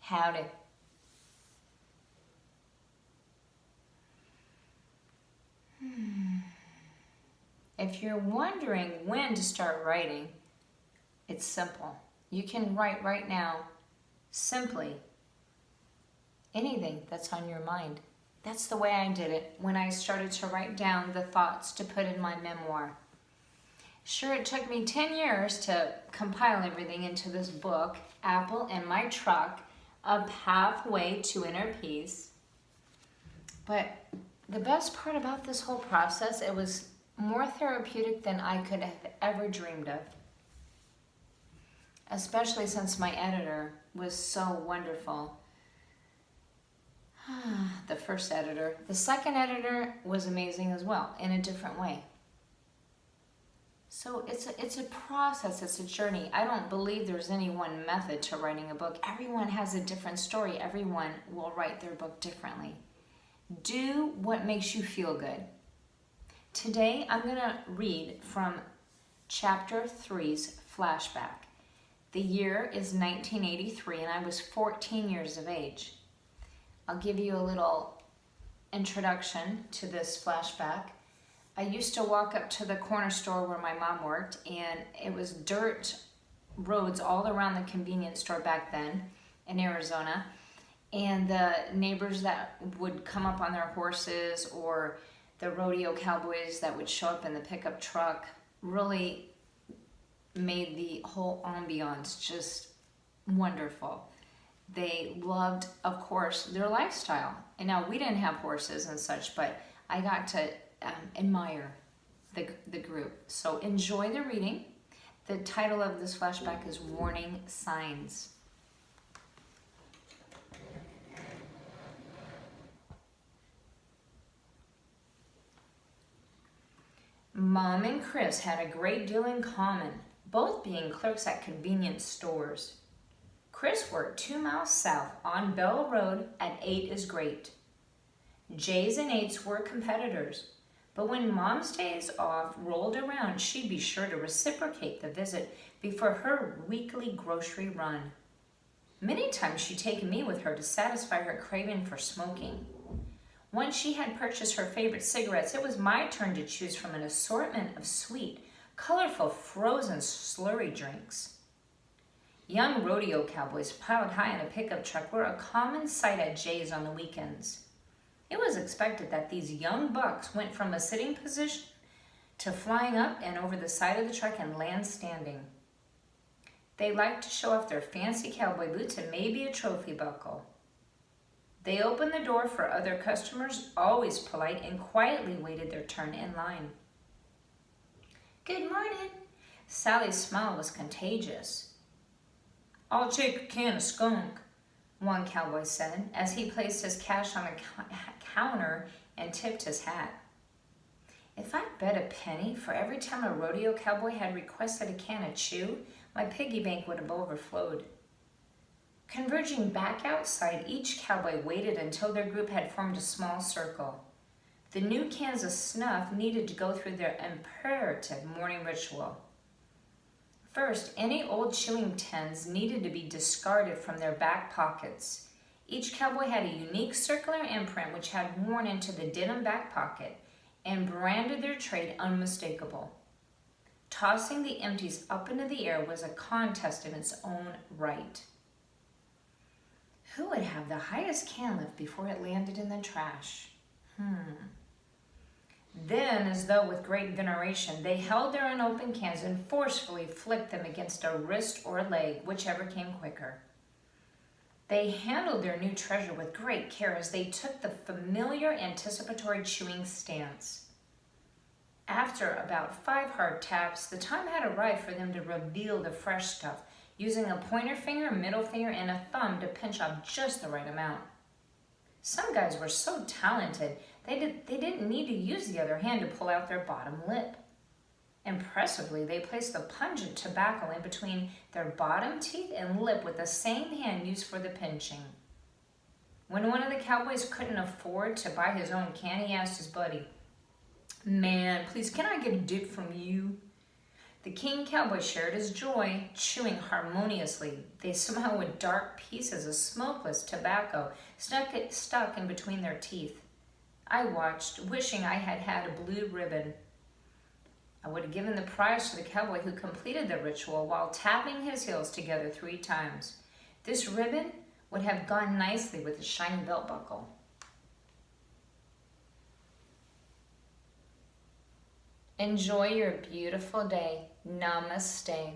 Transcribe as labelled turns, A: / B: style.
A: Howdy. If you're wondering when to start writing, it's simple. You can write right now, simply, anything that's on your mind. That's the way I did it when I started to write down the thoughts to put in my memoir. Sure, it took me 10 years to compile everything into this book, Apple in My Truck, A Pathway to Inner Peace. But the best part about this whole process, it was more therapeutic than I could have ever dreamed of. Especially since my editor was so wonderful. The first editor. The second editor was amazing as well, in a different way. So it's a process, it's a journey. I don't believe there's any one method to writing a book. Everyone has a different story. Everyone will write their book differently. Do what makes you feel good. Today, I'm going to read from Chapter 3's Flashback. The year is 1983, and I was 14 years of age. I'll give you a little introduction to this flashback. I used to walk up to the corner store where my mom worked, and it was dirt roads all around the convenience store back then in Arizona. And the neighbors that would come up on their horses, or the rodeo cowboys that would show up in the pickup truck, really made the whole ambiance just wonderful. They loved, of course, their lifestyle. And now we didn't have horses and such, but I got to admire the group. So enjoy the reading. The title of this flashback is Warning Signs. Mom and Chris had a great deal in common, both being clerks at convenience stores. Chris worked 2 miles south on Bell Road at 8 is Great. J's and 8's were competitors, but when Mom's days off rolled around, she'd be sure to reciprocate the visit before her weekly grocery run. Many times she'd taken me with her to satisfy her craving for smoking. Once she had purchased her favorite cigarettes, it was my turn to choose from an assortment of sweet, colorful, frozen slurry drinks. Young rodeo cowboys piled high in a pickup truck were a common sight at Jay's on the weekends. It was expected that these young bucks went from a sitting position to flying up and over the side of the truck and land standing. They liked to show off their fancy cowboy boots and maybe a trophy buckle. They opened the door for other customers, always polite, and quietly waited their turn in line. "Good morning." Sally's smile was contagious. "I'll take a can of skunk," one cowboy said as he placed his cash on the counter and tipped his hat. If I'd bet a penny for every time a rodeo cowboy had requested a can of chew, my piggy bank would have overflowed. Converging back outside, each cowboy waited until their group had formed a small circle. The new cans of snuff needed to go through their imperative morning ritual. First, any old chewing tins needed to be discarded from their back pockets. Each cowboy had a unique circular imprint which had worn into the denim back pocket and branded their trade unmistakable. Tossing the empties up into the air was a contest in its own right. Who would have the highest can lift before it landed in the trash? Then, as though with great veneration, they held their unopened cans and forcefully flicked them against a wrist or a leg, whichever came quicker. They handled their new treasure with great care as they took the familiar anticipatory chewing stance. After about 5 hard taps, the time had arrived for them to reveal the fresh stuff, using a pointer finger, middle finger, and a thumb to pinch off just the right amount. Some guys were so talented, they didn't need to use the other hand to pull out their bottom lip. Impressively, they placed the pungent tobacco in between their bottom teeth and lip with the same hand used for the pinching. When one of the cowboys couldn't afford to buy his own can, he asked his buddy, "Man, please, can I get a dip from you?" The king cowboy shared his joy, chewing harmoniously. They smiled with dark pieces of smokeless tobacco stuck in between their teeth. I watched, wishing I had had a blue ribbon. I would have given the prize to the cowboy who completed the ritual while tapping his heels together 3 times. This ribbon would have gone nicely with the shiny belt buckle. Enjoy your beautiful day. Namaste.